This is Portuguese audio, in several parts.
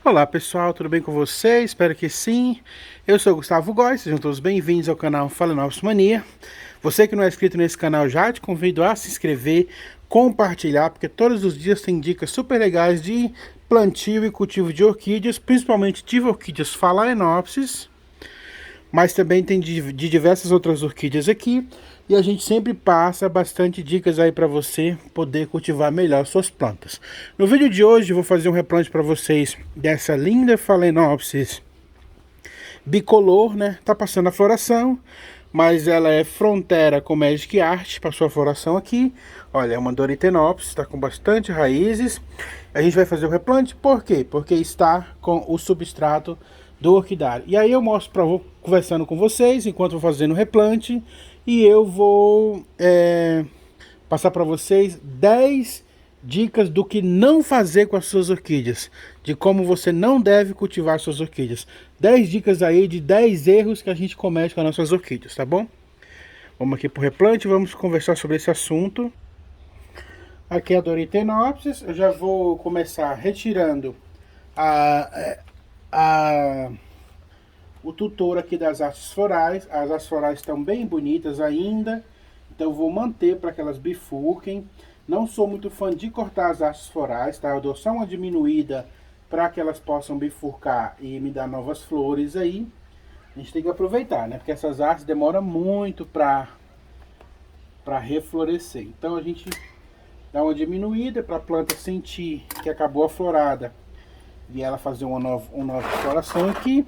Olá pessoal, tudo bem com vocês? Espero que sim. Eu sou o Gustavo Góes, sejam todos bem-vindos ao canal Phalaenopsis Mania. Você que não é inscrito nesse canal já, te convido a se inscrever, compartilhar, porque todos os dias tem dicas super legais de plantio e cultivo de orquídeas, principalmente de orquídeas Phalaenopsis, mas também tem de diversas outras orquídeas aqui. E a gente sempre passa bastante dicas aí para você poder cultivar melhor suas plantas. No vídeo de hoje eu vou fazer um replante para vocês dessa linda Phalaenopsis bicolor, né? Tá passando a floração, mas ela é fronteira com Magic Art, passou a floração aqui. Olha, é uma Doryctenopsis, está com bastante raízes. A gente vai fazer o replante, por quê? Porque está com o substrato do orquidário. E aí eu mostro, vou conversando com vocês enquanto vou fazendo o replante, e eu vou passar para vocês 10 dicas do que não fazer com as suas orquídeas, de como você não deve cultivar suas orquídeas. 10 dicas aí de 10 erros que a gente comete com as nossas orquídeas, tá bom? Vamos aqui para o replante, vamos conversar sobre esse assunto. Aqui é a Doryctenopsis, eu já vou começar retirando a o tutor aqui das hastes florais. As hastes florais estão bem bonitas ainda, então eu vou manter para que elas bifurquem. Não sou muito fã de cortar as hastes florais, tá? Eu dou só uma diminuída para que elas possam bifurcar e me dar novas flores aí. A gente tem que aproveitar, né? Porque essas hastes demoram muito para reflorescer. Então a gente dá uma diminuída para a planta sentir que acabou a florada e ela fazer uma nova floração aqui.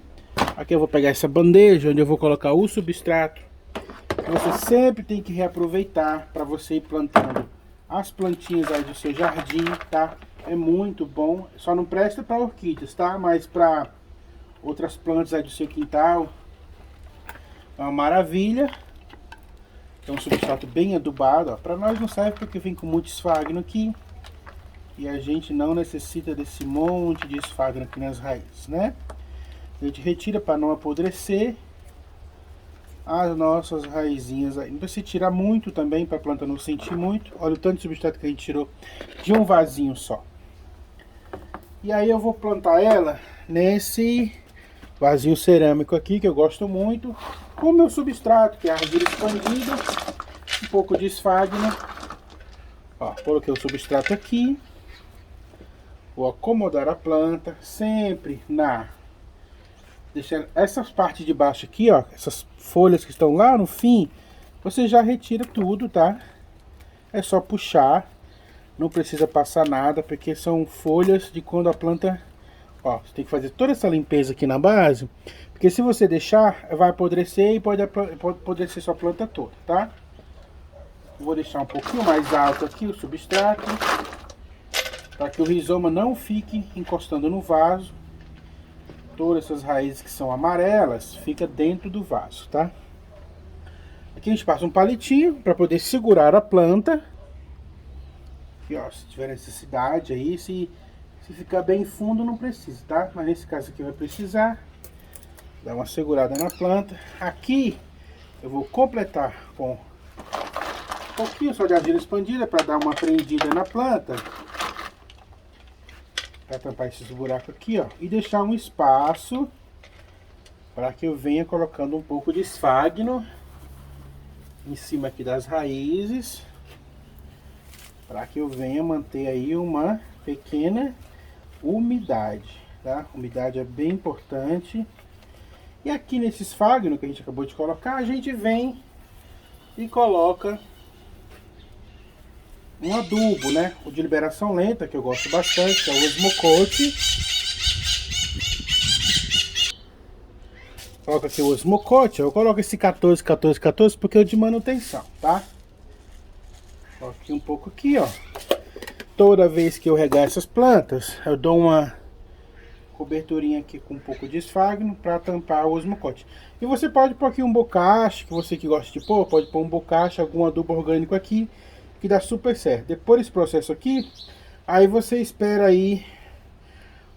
Aqui eu vou pegar essa bandeja onde eu vou colocar o substrato. Você sempre tem que reaproveitar para você ir plantando as plantinhas aí do seu jardim, tá? É muito bom. Só não presta para orquídeas, tá? Mas para outras plantas aí do seu quintal é uma maravilha. É um substrato bem adubado. Para nós não serve porque vem com muito esfagno aqui. E a gente não necessita desse monte de esfagno aqui nas raízes, né? A gente retira para não apodrecer as nossas raizinhas aí. Não precisa tirar muito também para a planta não sentir muito. Olha o tanto de substrato que a gente tirou de um vasinho só. E aí eu vou plantar ela nesse vasinho cerâmico aqui, que eu gosto muito, com o meu substrato, que é a argila expandida, um pouco de esfagno. Ó, coloquei o substrato aqui. Vou acomodar a planta sempre deixando essas partes de baixo aqui, ó, essas folhas que estão lá no fim, você já retira tudo, tá? É só puxar, não precisa passar nada, porque são folhas de quando a planta, ó, você tem que fazer toda essa limpeza aqui na base, porque se você deixar, vai apodrecer e pode apodrecer sua planta toda, tá? Vou deixar um pouquinho mais alto aqui o substrato, para que o rizoma não fique encostando no vaso. Todas essas raízes que são amarelas fica dentro do vaso, tá? Aqui a gente passa um palitinho para poder segurar a planta. Aqui, ó, se tiver necessidade aí, se ficar bem fundo não precisa, tá? Mas nesse caso aqui vai precisar. Dá uma segurada na planta. Aqui eu vou completar com um pouquinho só de argila expandida para dar uma prendida na planta. Para tampar esses buracos aqui, ó, e deixar um espaço para que eu venha colocando um pouco de esfagno em cima aqui das raízes, para que eu venha manter aí uma pequena umidade, tá? Umidade é bem importante. E aqui nesse esfagno que a gente acabou de colocar, a gente vem e coloca um adubo, né? O de liberação lenta, que eu gosto bastante, que é o Osmocote. Coloca aqui o Osmocote, eu coloco esse 14, 14, 14, porque é o de manutenção, tá? Coloco aqui um pouco aqui, ó. Toda vez que eu regar essas plantas, eu dou uma coberturinha aqui com um pouco de esfagno para tampar o Osmocote. E você pode pôr aqui um bocache, que você que gosta de pôr, pode pôr um bocache, algum adubo orgânico aqui, que dá super certo. Depois desse processo aqui, aí você espera aí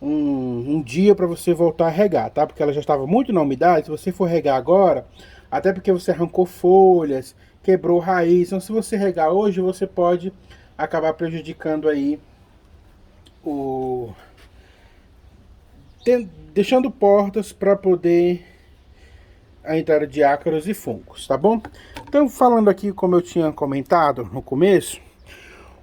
um dia para você voltar a regar, tá? Porque ela já estava muito na umidade. Se você for regar agora, até porque você arrancou folhas, quebrou raiz, então se você regar hoje, você pode acabar prejudicando aí deixando portas para poder a entrada de ácaros e fungos, tá bom? Então, falando aqui, como eu tinha comentado no começo,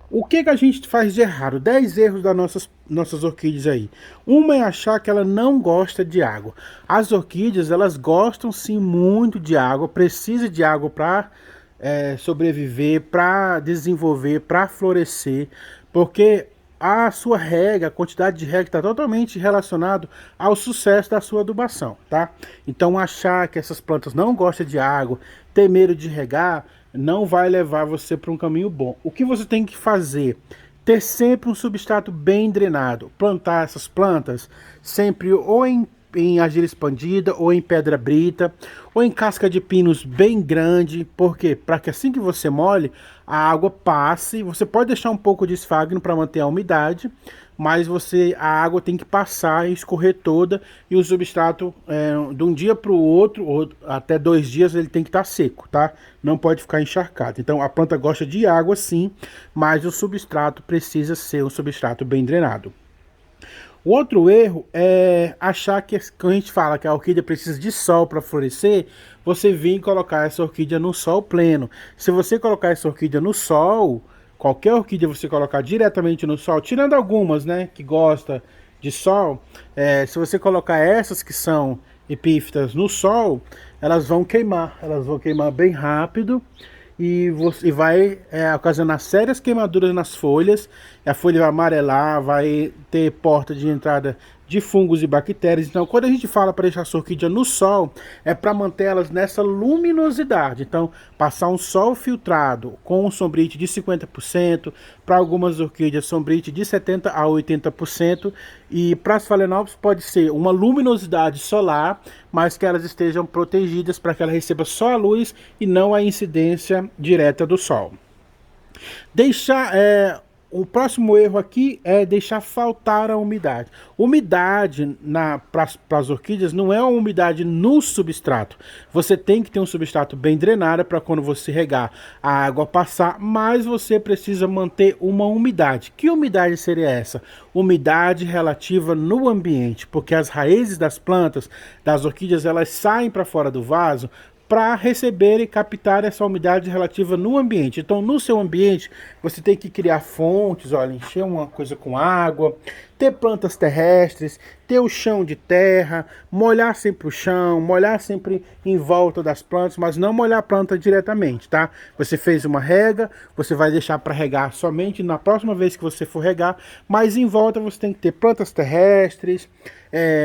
o que a gente faz de errado? 10 erros das nossas orquídeas aí. Uma é achar que ela não gosta de água. As orquídeas, elas gostam sim muito de água, precisa de água para sobreviver, para desenvolver, para florescer, porque a sua rega, a quantidade de rega está totalmente relacionado ao sucesso da sua adubação, tá? Então achar que essas plantas não gostam de água, ter medo de regar, não vai levar você para um caminho bom. O que você tem que fazer? Ter sempre um substrato bem drenado. Plantar essas plantas sempre ou em argila expandida, ou em pedra brita, ou em casca de pinos bem grande. Por quê? Para que assim que você molhe, a água passe. Você pode deixar um pouco de esfagno para manter a umidade, mas a água tem que passar e escorrer toda, e o substrato de um dia para o outro, ou até 2 dias, ele tem que estar seco, tá? Não pode ficar encharcado. Então a planta gosta de água sim, mas o substrato precisa ser um substrato bem drenado. O outro erro é achar que, quando a gente fala que a orquídea precisa de sol para florescer, você vir colocar essa orquídea no sol pleno. Se você colocar essa orquídea no sol, qualquer orquídea você colocar diretamente no sol, tirando algumas, né, que gosta de sol, se você colocar essas que são epífitas no sol, elas vão queimar bem rápido, e vai ocasionar sérias queimaduras nas folhas. A folha vai amarelar, vai ter porta de entrada de fungos e bactérias. Então, quando a gente fala para deixar a sua orquídea no sol, é para manter elas nessa luminosidade. Então, passar um sol filtrado com um sombrite de 50%, para algumas orquídeas sombrite de 70% a 80%, e para as Phalaenopsis pode ser uma luminosidade solar, mas que elas estejam protegidas para que ela receba só a luz e não a incidência direta do sol. O próximo erro aqui é deixar faltar a umidade. Umidade para as orquídeas não é uma umidade no substrato. Você tem que ter um substrato bem drenado para quando você regar a água passar, mas você precisa manter uma umidade. Que umidade seria essa? Umidade relativa no ambiente, porque as raízes das plantas, das orquídeas, elas saem para fora do vaso para receber e captar essa umidade relativa no ambiente. Então, no seu ambiente, você tem que criar fontes, olha, encher uma coisa com água, ter plantas terrestres, ter o chão de terra, molhar sempre o chão, molhar sempre em volta das plantas, mas não molhar a planta diretamente, tá? Você fez uma rega, você vai deixar para regar somente na próxima vez que você for regar, mas em volta você tem que ter plantas terrestres,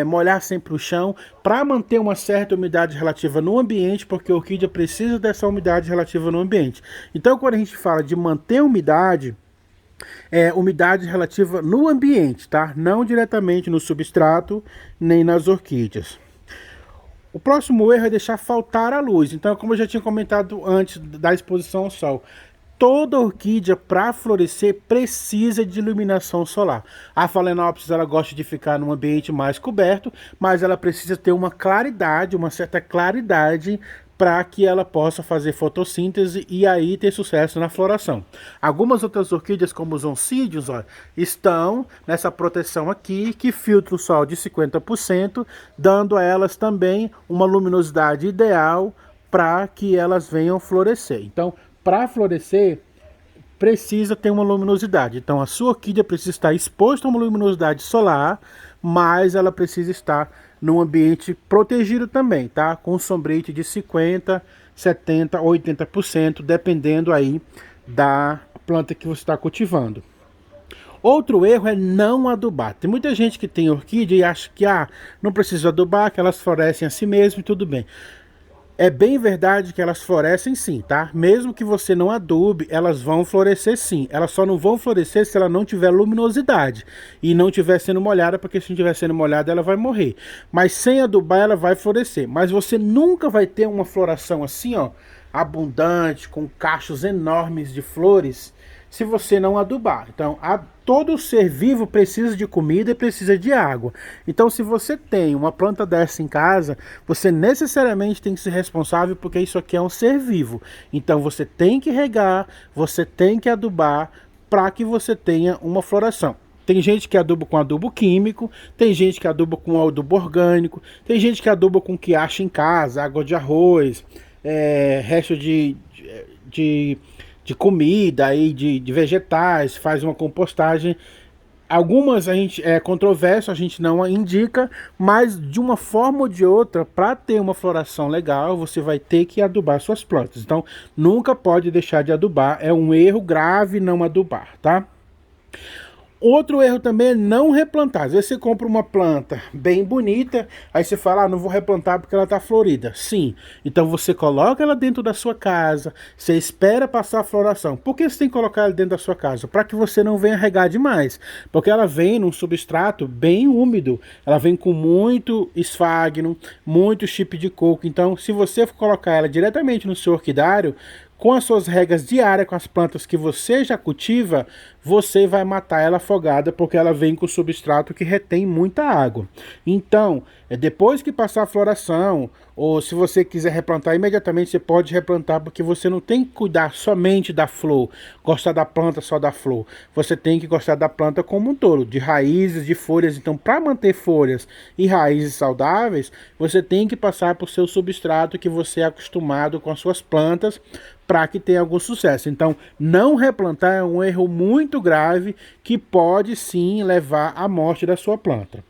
molhar sempre o chão para manter uma certa umidade relativa no ambiente, porque a orquídea precisa dessa umidade relativa no ambiente. Então, quando a gente fala de manter umidade, umidade relativa no ambiente, tá? Não diretamente no substrato nem nas orquídeas. O próximo erro é deixar faltar a luz. Então, como eu já tinha comentado antes da exposição ao sol, toda orquídea, para florescer, precisa de iluminação solar. A Phalaenopsis, ela gosta de ficar num ambiente mais coberto, mas ela precisa ter uma claridade, uma certa claridade, para que ela possa fazer fotossíntese e aí ter sucesso na floração. Algumas outras orquídeas, como os oncídios, ó, estão nessa proteção aqui, que filtra o sol de 50%, dando a elas também uma luminosidade ideal para que elas venham florescer. Então, para florescer, precisa ter uma luminosidade. Então, a sua orquídea precisa estar exposta a uma luminosidade solar, mas ela precisa estar num ambiente protegido também, tá? Com sombrite de 50%, 70%, 80%, dependendo aí da planta que você está cultivando. Outro erro é não adubar. Tem muita gente que tem orquídea e acha que não precisa adubar, que elas florescem a si mesmo e tudo bem. É bem verdade que elas florescem sim, tá? Mesmo que você não adube, elas vão florescer sim. Elas só não vão florescer se ela não tiver luminosidade e não estiver sendo molhada, porque se não estiver sendo molhada ela vai morrer. Mas sem adubar ela vai florescer. Mas você nunca vai ter uma floração assim, ó, abundante, com cachos enormes de flores, se você não adubar. Então, todo ser vivo precisa de comida e precisa de água. Então, se você tem uma planta dessa em casa, você necessariamente tem que ser responsável, porque isso aqui é um ser vivo. Então, você tem que regar, você tem que adubar para que você tenha uma floração. Tem gente que aduba com adubo químico, tem gente que aduba com adubo orgânico, tem gente que aduba com o que acha em casa, água de arroz, resto de comida, aí, de vegetais, faz uma compostagem. Algumas a gente é controverso, a gente não indica, mas de uma forma ou de outra, para ter uma floração legal, você vai ter que adubar suas plantas. Então, nunca pode deixar de adubar. É um erro grave não adubar, tá? Outro erro também é não replantar. Às vezes você compra uma planta bem bonita, aí você fala, não vou replantar porque ela está florida. Sim, então você coloca ela dentro da sua casa, você espera passar a floração. Por que você tem que colocar ela dentro da sua casa? Para que você não venha regar demais, porque ela vem num substrato bem úmido, ela vem com muito esfagno, muito chip de coco. Então, se você for colocar ela diretamente no seu orquidário, com as suas regas diárias, com as plantas que você já cultiva, você vai matar ela afogada, porque ela vem com substrato que retém muita água. Então, depois que passar a floração, ou se você quiser replantar imediatamente, você pode replantar, porque você não tem que cuidar somente da flor, gostar da planta só da flor. Você tem que gostar da planta como um todo, de raízes, de folhas. Então, para manter folhas e raízes saudáveis, você tem que passar por seu substrato que você é acostumado com as suas plantas, para que tenha algum sucesso. Então, não replantar é um erro muito grave que pode sim levar à morte da sua planta.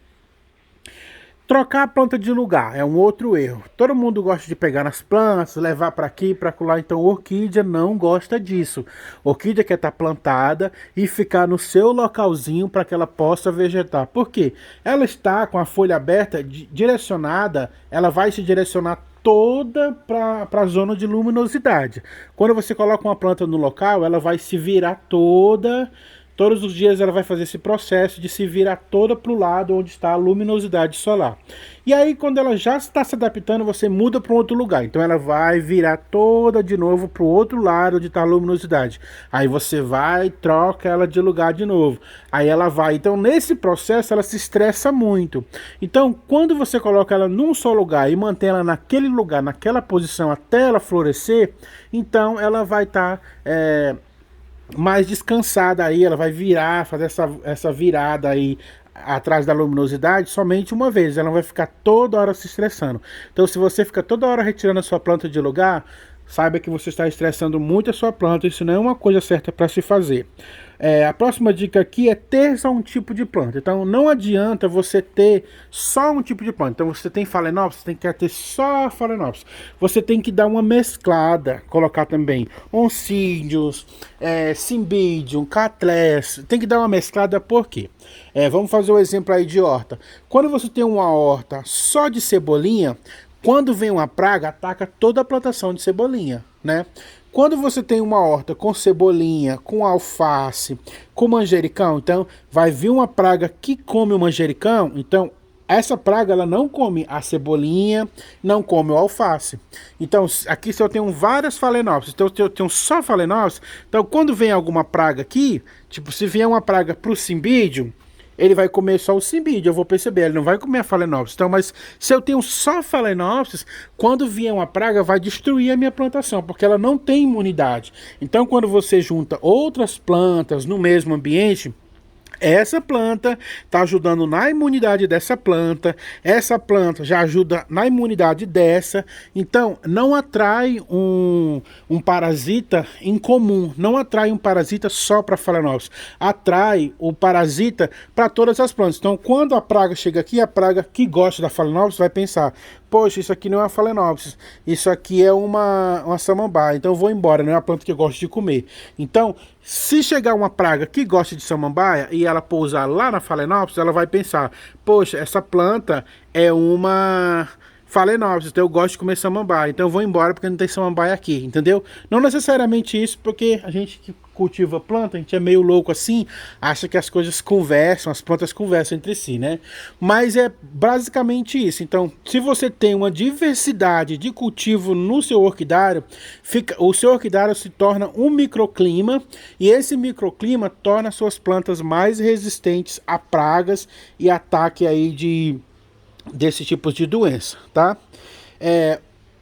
Trocar a planta de lugar é um outro erro. Todo mundo gosta de pegar nas plantas, levar para aqui, para lá. Então, orquídea não gosta disso. Orquídea quer estar plantada e ficar no seu localzinho para que ela possa vegetar. Por quê? Ela está com a folha aberta, direcionada, ela vai se direcionar toda para a zona de luminosidade. Quando você coloca uma planta no local, ela vai se virar toda. Todos os dias ela vai fazer esse processo de se virar toda para o lado onde está a luminosidade solar. E aí, quando ela já está se adaptando, você muda para um outro lugar. Então ela vai virar toda de novo para o outro lado onde está a luminosidade. Aí você vai, troca ela de lugar de novo. Aí ela vai. Então nesse processo ela se estressa muito. Então quando você coloca ela num só lugar e mantém ela naquele lugar, naquela posição até ela florescer, então ela vai estar... mais descansada aí, ela vai virar, fazer essa virada aí atrás da luminosidade somente uma vez, ela não vai ficar toda hora se estressando. Então, se você fica toda hora retirando a sua planta de lugar, saiba que você está estressando muito a sua planta, isso não é uma coisa certa para se fazer. A próxima dica aqui é ter só um tipo de planta. Então não adianta você ter só um tipo de planta. Então você tem Phalaenopsis, você tem que ter só Phalaenopsis. Você tem que dar uma mesclada, colocar também Oncidium, Cymbidium, Cattleya. Tem que dar uma mesclada, por quê? Vamos fazer um exemplo aí de horta. Quando você tem uma horta só de cebolinha, quando vem uma praga, ataca toda a plantação de cebolinha, né? Quando você tem uma horta com cebolinha, com alface, com manjericão, então vai vir uma praga que come o manjericão, então essa praga ela não come a cebolinha, não come o alface. Então aqui só tenho várias Phalaenopsis, então eu tenho só Phalaenopsis, então quando vem alguma praga aqui, tipo se vier uma praga pro Cymbidium, ele vai comer só o Cymbidium, eu vou perceber, ele não vai comer a Phalaenopsis. Então, mas se eu tenho só Phalaenopsis, quando vier uma praga, vai destruir a minha plantação, porque ela não tem imunidade. Então, quando você junta outras plantas no mesmo ambiente, essa planta está ajudando na imunidade dessa planta, essa planta já ajuda na imunidade dessa, então não atrai um parasita em comum, não atrai um parasita só para Phalaenopsis, atrai o parasita para todas as plantas. Então quando a praga chega aqui, a praga que gosta da Phalaenopsis vai pensar, poxa, isso aqui não é uma Phalaenopsis, isso aqui é uma samambaia, então eu vou embora, não é uma planta que eu gosto de comer. Então, se chegar uma praga que gosta de samambaia e ela pousar lá na Phalaenopsis, ela vai pensar, poxa, essa planta é uma Phalaenopsis, então eu gosto de comer samambaia, então eu vou embora porque não tem samambaia aqui, entendeu? Não necessariamente isso, porque a gente que cultiva planta, a gente é meio louco assim, acha que as coisas conversam, as plantas conversam entre si, né? Mas é basicamente isso. Então, se você tem uma diversidade de cultivo no seu orquidário, o seu orquidário se torna um microclima, e esse microclima torna suas plantas mais resistentes a pragas e ataque aí desse tipo de doença, tá?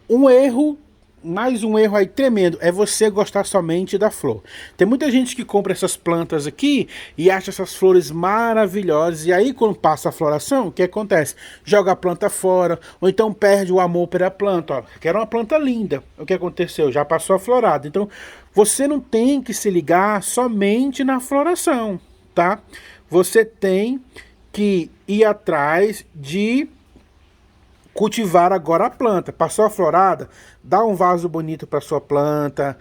Um erro mais um erro aí tremendo é você gostar somente da flor. Tem muita gente que compra essas plantas aqui e acha essas flores maravilhosas, e aí quando passa a floração, o que acontece? Joga a planta fora, ou então perde o amor pela planta. Ó, que era uma planta linda. O que aconteceu? Já passou a florada. Então você não tem que se ligar somente na floração, tá? Você tem que ir atrás de cultivar agora a planta. Passou a florada, dá um vaso bonito para sua planta,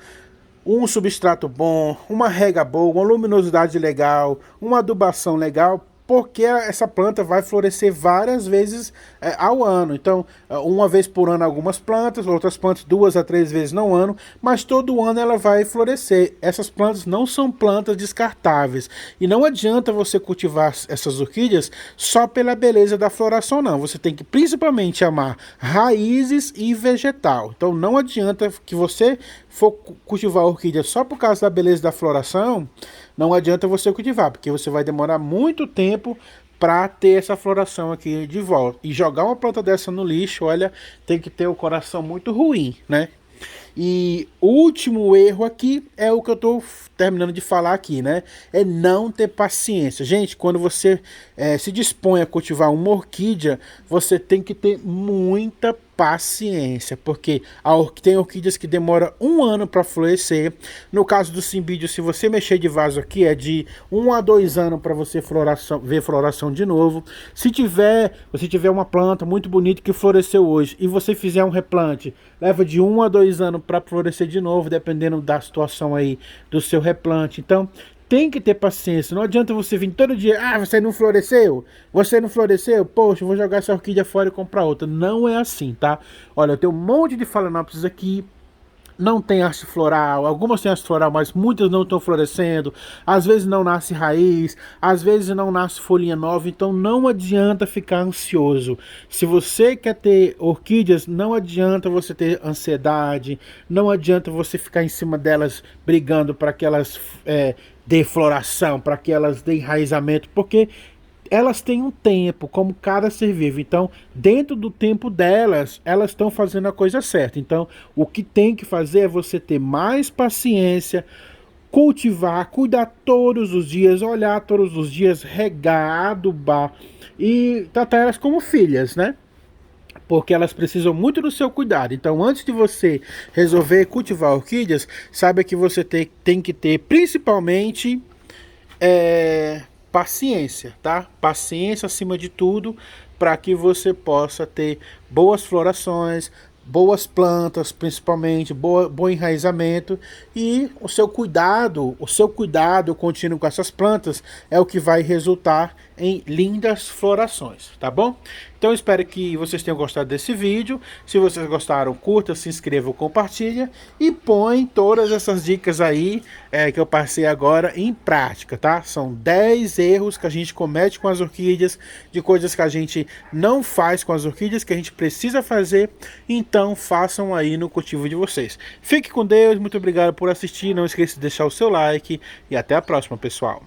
um substrato bom, uma rega boa, uma luminosidade legal, uma adubação legal, porque essa planta vai florescer várias vezes ao ano. Então, uma vez por ano algumas plantas, outras plantas 2 a 3 vezes no ano, mas todo ano ela vai florescer. Essas plantas não são plantas descartáveis. E não adianta você cultivar essas orquídeas só pela beleza da floração, não. Você tem que principalmente amar raízes e vegetal. Então, não adianta que você for cultivar a orquídea só por causa da beleza da floração, não adianta você cultivar, porque você vai demorar muito tempo para ter essa floração aqui de volta. E jogar uma planta dessa no lixo, olha, tem que ter o coração muito ruim, né? E o último erro aqui é o que eu estou terminando de falar aqui, né? É não ter paciência. Gente, quando você se dispõe a cultivar uma orquídea, você tem que ter muita paciência, porque tem orquídeas que demoram 1 ano para florescer. No caso do cimbídio, se você mexer de vaso aqui, é de 1 a 2 anos para você ver floração de novo. Se você tiver uma planta muito bonita que floresceu hoje e você fizer um replante, leva de 1 a 2 anos para florescer de novo, dependendo da situação aí do seu replante. Então, tem que ter paciência. Não adianta você vir todo dia, você não floresceu? Você não floresceu? Poxa, eu vou jogar essa orquídea fora e comprar outra. Não é assim, tá? Olha, eu tenho um monte de Phalaenopsis aqui. Não tem haste floral, algumas têm haste floral, mas muitas não estão florescendo. Às vezes não nasce raiz, às vezes não nasce folhinha nova. Então não adianta ficar ansioso. Se você quer ter orquídeas, não adianta você ter ansiedade, não adianta você ficar em cima delas brigando para que elas dê floração, para que elas dê enraizamento, porque elas têm um tempo, como cada ser vivo. Então, dentro do tempo delas, elas estão fazendo a coisa certa. Então, o que tem que fazer é você ter mais paciência, cultivar, cuidar todos os dias, olhar todos os dias, regar, adubar e tratar elas como filhas, né? Porque elas precisam muito do seu cuidado. Então, antes de você resolver cultivar orquídeas, saiba que você tem que ter principalmente paciência, tá? Paciência acima de tudo, para que você possa ter boas florações, boas plantas, principalmente, bom enraizamento, e o seu cuidado contínuo com essas plantas é o que vai resultar em lindas florações, tá bom? Então espero que vocês tenham gostado desse vídeo. Se vocês gostaram, curta, se inscreva, compartilha e põe todas essas dicas aí que eu passei agora em prática, tá? São 10 erros que a gente comete com as orquídeas, de coisas que a gente não faz com as orquídeas, que a gente precisa fazer. Então façam aí no cultivo de vocês. Fique com Deus, muito obrigado por assistir, não esqueça de deixar o seu like e até a próxima, pessoal.